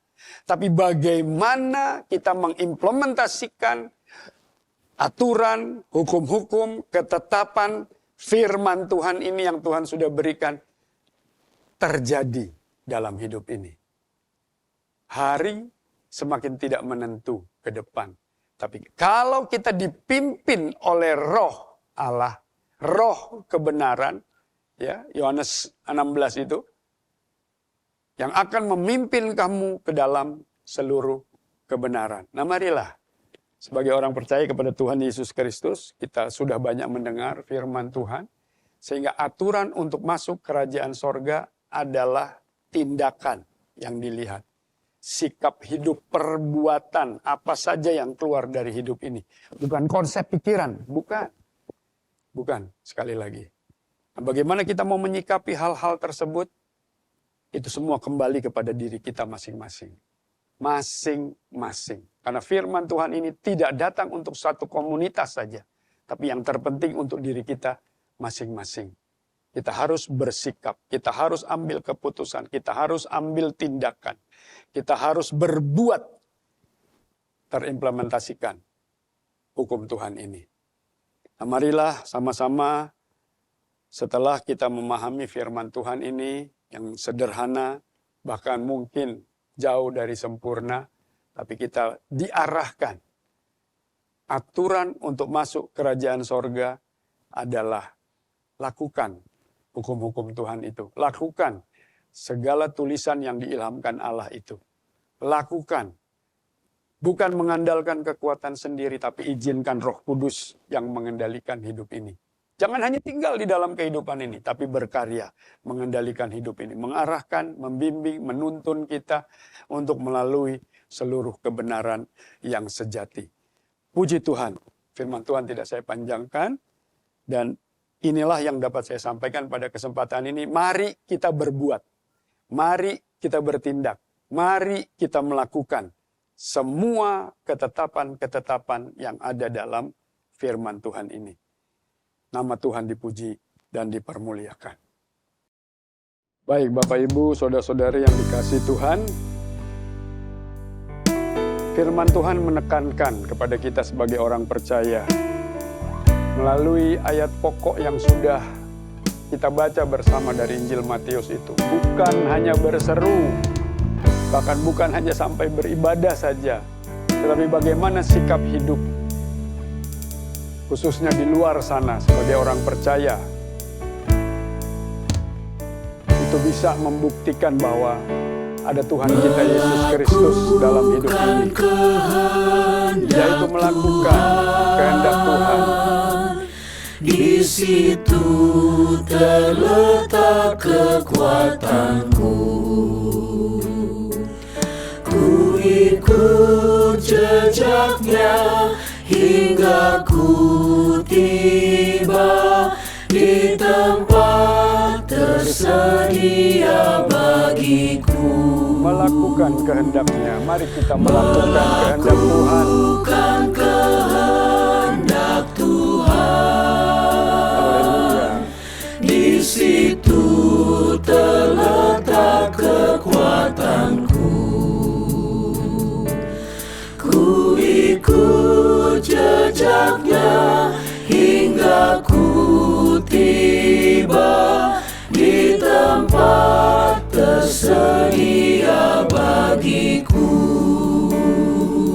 Tapi bagaimana kita mengimplementasikan aturan, hukum-hukum, ketetapan, firman Tuhan ini yang Tuhan sudah berikan terjadi dalam hidup ini. Hari semakin tidak menentu ke depan. Tapi kalau kita dipimpin oleh roh Allah, roh kebenaran, ya Yohanes 16 itu, yang akan memimpin kamu ke dalam seluruh kebenaran. Nah marilah, sebagai orang percaya kepada Tuhan Yesus Kristus, kita sudah banyak mendengar firman Tuhan, sehingga aturan untuk masuk kerajaan sorga adalah tindakan yang dilihat. Sikap hidup, perbuatan, apa saja yang keluar dari hidup ini. Bukan konsep pikiran, bukan. Bukan, sekali lagi. Nah, bagaimana kita mau menyikapi hal-hal tersebut? Itu semua kembali kepada diri kita masing-masing. Masing-masing. Karena firman Tuhan ini tidak datang untuk satu komunitas saja. Tapi yang terpenting untuk diri kita masing-masing. Kita harus bersikap, kita harus ambil keputusan, kita harus ambil tindakan. Kita harus berbuat terimplementasikan hukum Tuhan ini. Nah, marilah sama-sama setelah kita memahami firman Tuhan ini yang sederhana, bahkan mungkin jauh dari sempurna, tapi kita diarahkan. Aturan untuk masuk kerajaan sorga adalah lakukan hukum-hukum Tuhan itu. Lakukan segala tulisan yang diilhamkan Allah itu. Lakukan. Bukan mengandalkan kekuatan sendiri, tapi izinkan Roh Kudus yang mengendalikan hidup ini. Jangan hanya tinggal di dalam kehidupan ini, tapi berkarya mengendalikan hidup ini. Mengarahkan, membimbing, menuntun kita untuk melalui seluruh kebenaran yang sejati. Puji Tuhan, firman Tuhan tidak saya panjangkan. Dan inilah yang dapat saya sampaikan pada kesempatan ini. Mari kita berbuat. Mari kita bertindak. Mari kita melakukan semua ketetapan-ketetapan yang ada dalam firman Tuhan ini. Nama Tuhan dipuji dan dipermuliakan. Baik Bapak Ibu, saudara-saudari yang dikasihi Tuhan. Firman Tuhan menekankan kepada kita sebagai orang percaya. Melalui ayat pokok yang sudah kita baca bersama dari Injil Matius itu. Bukan hanya berseru, bahkan bukan hanya sampai beribadah saja. Tetapi bagaimana sikap hidup, khususnya di luar sana sebagai orang percaya. Itu bisa membuktikan bahwa ada Tuhan kita Yesus Kristus dalam hidup ini. Yaitu melakukan kehendak Tuhan. Di situ terletak kekuatanku. Ku ikut jejaknya hingga ku tiba di tempat tersedia bagiku. Melakukan kehendaknya. Mari kita melakukan kehendak Tuhan. Melakukan kehendak Tuhan. Di situ terletak kekuatanku. Ku ikut jejaknya hingga ku tiba di tempat tersedia bagiku.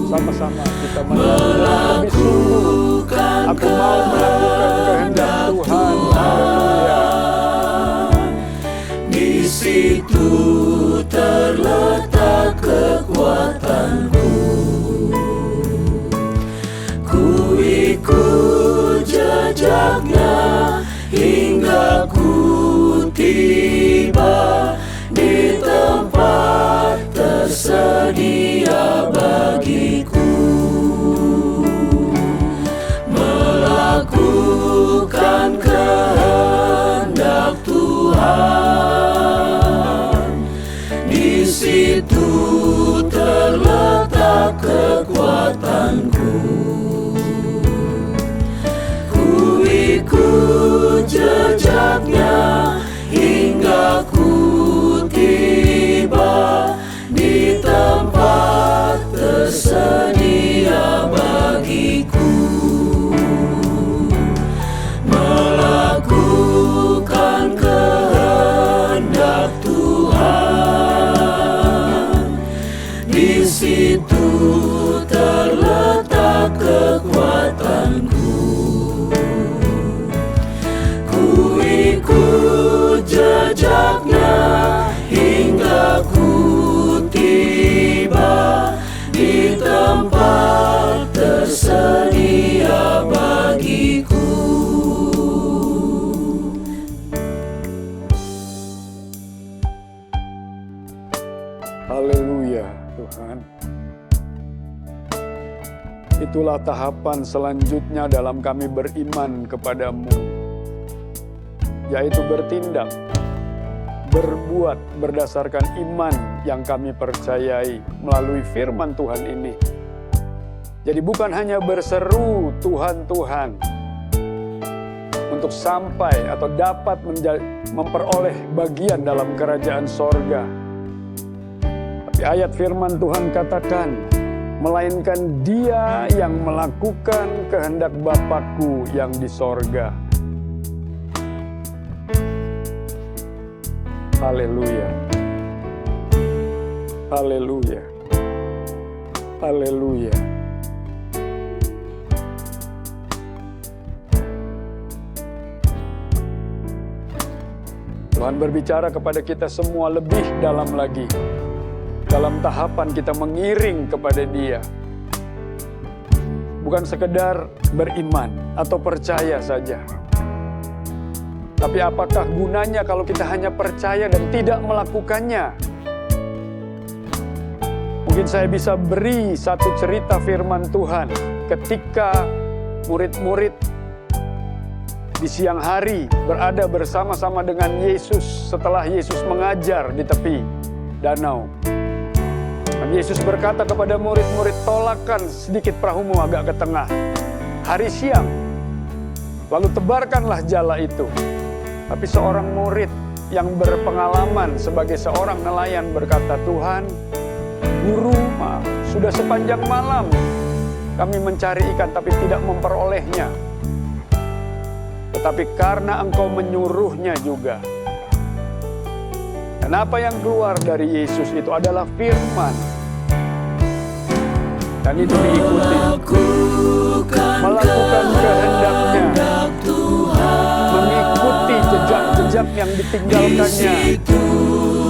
Sama-sama kita melakukan. Aku mau melakukan kehendak Tuhan. Haleluya. Di situ terletak kekuatanku. Ku ikut jejaknya hingga ku tiba di tempat tersedia bagiku. Melakukan kehendak Tuhan. Di situ terletak kekuatanku. Ku ikut jejaknya hingga ku tiba di tempat tersedia bagiku. Melakukan di situ terletak kekuatanku. Ku ikut jejaknya hingga ku tiba di tempat tersedia bagiku. Haleluya Tuhan. Itulah tahapan selanjutnya dalam kami beriman kepadamu, yaitu bertindak, berbuat berdasarkan iman yang kami percayai melalui firman Tuhan ini. Jadi bukan hanya berseru Tuhan, Tuhan, untuk sampai atau dapat memperoleh bagian dalam kerajaan sorga. Tapi ayat firman Tuhan katakan, melainkan Dia yang melakukan kehendak Bapakku yang di sorga. Haleluya. Haleluya. Haleluya. Tuhan berbicara kepada kita semua lebih dalam lagi. Dalam tahapan kita mengiring kepada Dia. Bukan sekedar beriman atau percaya saja. Tapi apakah gunanya kalau kita hanya percaya dan tidak melakukannya? Mungkin saya bisa beri satu cerita firman Tuhan ketika murid-murid di siang hari berada bersama-sama dengan Yesus setelah Yesus mengajar di tepi danau. Dan Yesus berkata kepada murid-murid, tolakkan sedikit perahumu agak ke tengah. Hari siang, lalu tebarkanlah jala itu. Tapi seorang murid yang berpengalaman sebagai seorang nelayan berkata, Tuhan, Guru, maaf, sudah sepanjang malam kami mencari ikan tapi tidak memperolehnya. Tetapi karena Engkau menyuruhnya juga. Dan apa yang keluar dari Yesus itu adalah firman. Dan itu diikuti. Melakukan kehendaknya. Mengikuti jejak-jejak yang ditinggalkannya.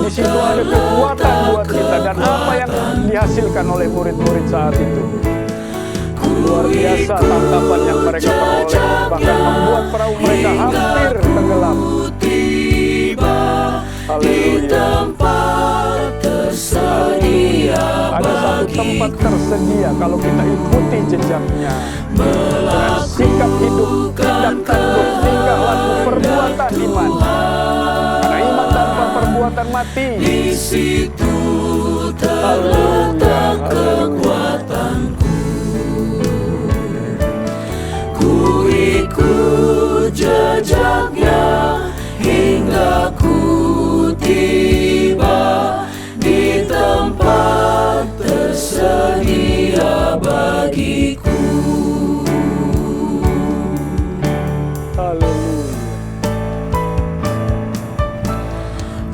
Di situ ada kekuatan buat kita. Dan apa yang dihasilkan oleh murid-murid saat itu. Luar biasa tangkapan yang mereka peroleh. Bahkan membuat perahu mereka hampir tenggelam. Haleluya. Ada satu tempat tersedia kalau kita ikuti jejaknya. Dengan sikap hidup, tindak tanduk, tingkah laku, perbuatan iman. Karena iman tanpa perbuatan mati. Di situ terletak kekuatanku. Ku ikut jejaknya hingga ku tiba di tempat tersedia bagiku. Haleluya.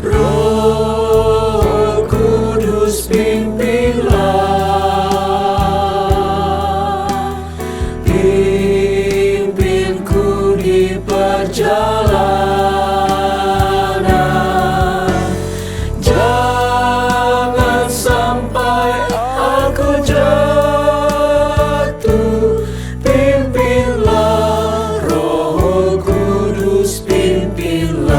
Roh Kudus pimpinlah, pimpinku di perjalanan. Jangan sampai aku jatuh, pimpinlah, Roh Kudus pimpinlah.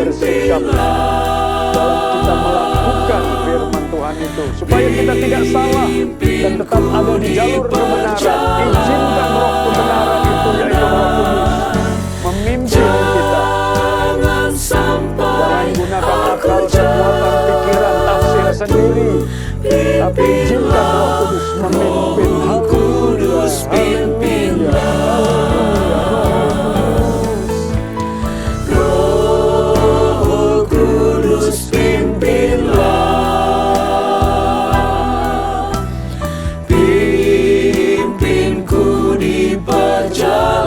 Bersikap dalam kita melakukan firman Tuhan itu supaya kita tidak salah dan tetap ada di jalur kebenaran. Izinkan roh kebenaran itu, yaitu Roh Kudus, memimpin kita. Jangan gunakan akal, kekuatan, pikiran, tafsir sendiri, tapi izinkan Roh Kudus memimpin. Haleluya. Pimpinku di perjalanan.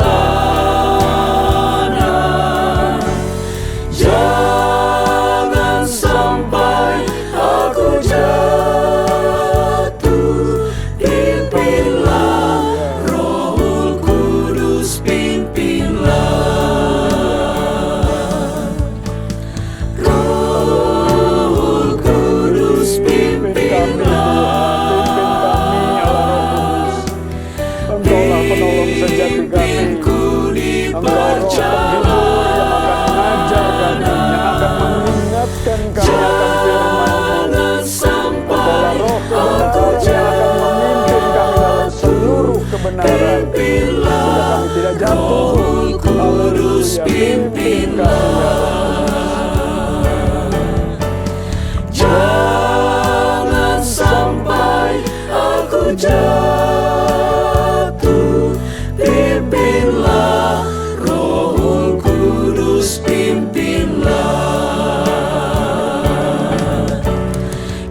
pimpinku di Engkau roh penghibur yang akan mengajar kami, yang akan mengingatkan kami akan firman-Mu. Engkaulah roh kebenaran yang akan memimpin kami dalam seluruh kebenaran. Sehingga kami tidak jatuh. Haleluya, pimpin kami ya Roh. Jangan sampai aku jatuh, pimpinlah Roh Kudus, pimpinlah.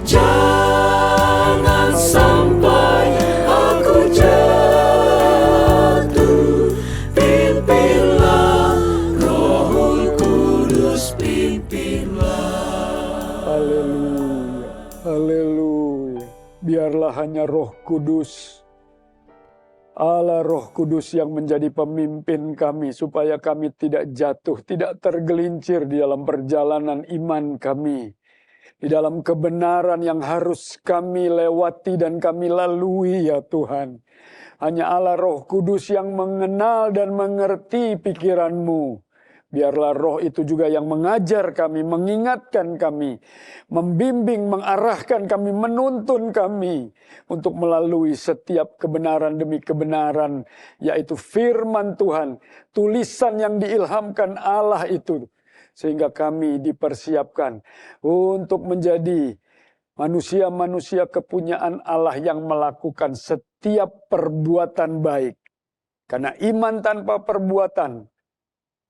Jangan sampai aku jatuh, pimpinlah Roh Kudus, pimpinlah. Haleluya, haleluya. Biarlah hanya Roh Kudus, Allah Roh Kudus yang menjadi pemimpin kami, supaya kami tidak jatuh, tidak tergelincir di dalam perjalanan iman kami, di dalam kebenaran yang harus kami lewati dan kami lalui ya Tuhan. Hanya Allah Roh Kudus yang mengenal dan mengerti pikiran-Mu. Biarlah roh itu juga yang mengajar kami, mengingatkan kami, membimbing, mengarahkan kami, menuntun kami untuk melalui setiap kebenaran demi kebenaran, yaitu firman Tuhan, tulisan yang diilhamkan Allah itu. Sehingga kami dipersiapkan untuk menjadi manusia-manusia kepunyaan Allah yang melakukan setiap perbuatan baik. Karena iman tanpa perbuatan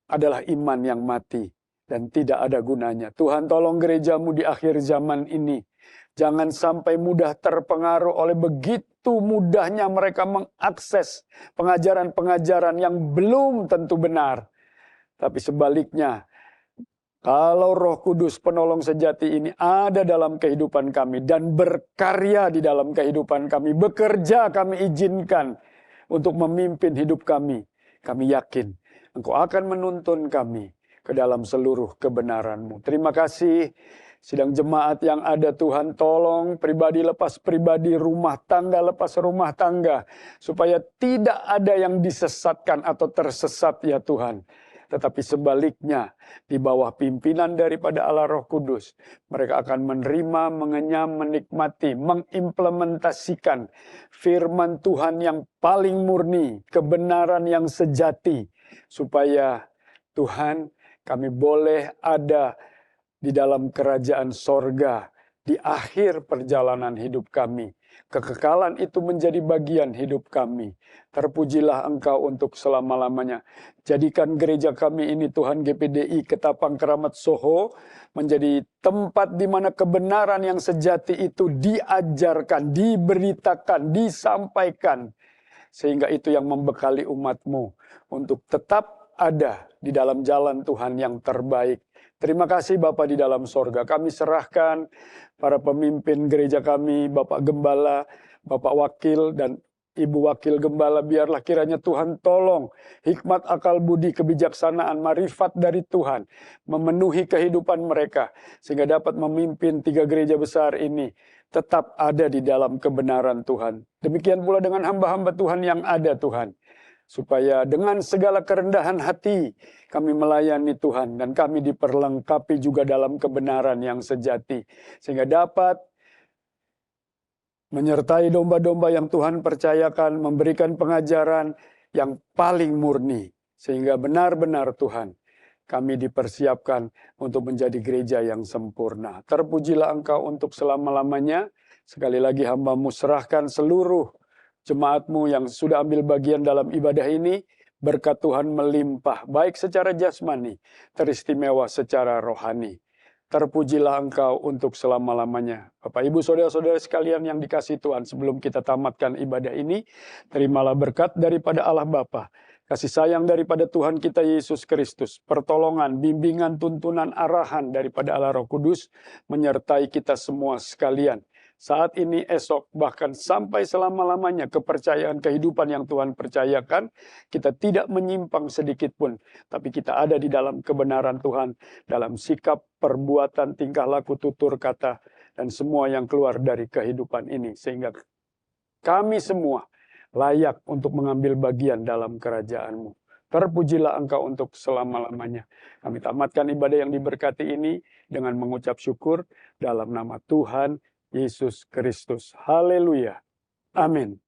adalah iman yang mati dan tidak ada gunanya. Tuhan, tolong gereja-Mu di akhir zaman ini. Jangan sampai mudah terpengaruh oleh begitu mudahnya mereka mengakses pengajaran-pengajaran yang belum tentu benar. Tapi sebaliknya, kalau Roh Kudus penolong sejati ini ada dalam kehidupan kami dan berkarya di dalam kehidupan kami, bekerja kami izinkan untuk memimpin hidup kami yakin Engkau akan menuntun kami ke dalam seluruh kebenaran-Mu. Terima kasih. Sidang jemaat yang ada Tuhan, tolong pribadi lepas pribadi, rumah tangga lepas rumah tangga. Supaya tidak ada yang disesatkan atau tersesat ya Tuhan. Tetapi sebaliknya, di bawah pimpinan daripada Allah Roh Kudus, mereka akan menerima, mengenyam, menikmati, mengimplementasikan firman Tuhan yang paling murni, kebenaran yang sejati. Supaya Tuhan, kami boleh ada di dalam kerajaan sorga di akhir perjalanan hidup kami. Kekekalan itu menjadi bagian hidup kami. Terpujilah Engkau untuk selama-lamanya. Jadikan gereja kami ini Tuhan GPDI Ketapang Keramat Soho menjadi tempat di mana kebenaran yang sejati itu diajarkan, diberitakan, disampaikan. Sehingga itu yang membekali umat-Mu untuk tetap ada di dalam jalan Tuhan yang terbaik. Terima kasih Bapa di dalam sorga. Kami serahkan para pemimpin gereja kami, Bapak Gembala, Bapak Wakil, dan Ibu Wakil Gembala. Biarlah kiranya Tuhan tolong hikmat, akal budi, kebijaksanaan, marifat dari Tuhan memenuhi kehidupan mereka. Sehingga dapat memimpin 3 gereja besar ini tetap ada di dalam kebenaran Tuhan. Demikian pula dengan hamba-hamba Tuhan yang ada Tuhan. Supaya dengan segala kerendahan hati kami melayani Tuhan. Dan kami diperlengkapi juga dalam kebenaran yang sejati. Sehingga dapat menyertai domba-domba yang Tuhan percayakan. Memberikan pengajaran yang paling murni. Sehingga benar-benar Tuhan, kami dipersiapkan untuk menjadi gereja yang sempurna. Terpujilah Engkau untuk selama-lamanya. Sekali lagi hamba-Mu serahkan seluruh jemaat-Mu yang sudah ambil bagian dalam ibadah ini. Berkat Tuhan melimpah, baik secara jasmani, teristimewa secara rohani. Terpujilah Engkau untuk selama-lamanya. Bapak, Ibu, Saudara-saudara sekalian yang dikasihi Tuhan, sebelum kita tamatkan ibadah ini, terimalah berkat daripada Allah Bapa, kasih sayang daripada Tuhan kita Yesus Kristus, pertolongan, bimbingan, tuntunan, arahan daripada Allah Roh Kudus, menyertai kita semua sekalian. Saat ini, esok, bahkan sampai selama-lamanya kepercayaan kehidupan yang Tuhan percayakan, kita tidak menyimpang sedikit pun. Tapi kita ada di dalam kebenaran Tuhan, dalam sikap, perbuatan, tingkah laku, tutur kata, dan semua yang keluar dari kehidupan ini. Sehingga kami semua layak untuk mengambil bagian dalam kerajaan-Mu. Terpujilah Engkau untuk selama-lamanya. Kami tamatkan ibadah yang diberkati ini dengan mengucap syukur dalam nama Tuhan Yesus Kristus. Haleluya. Amin.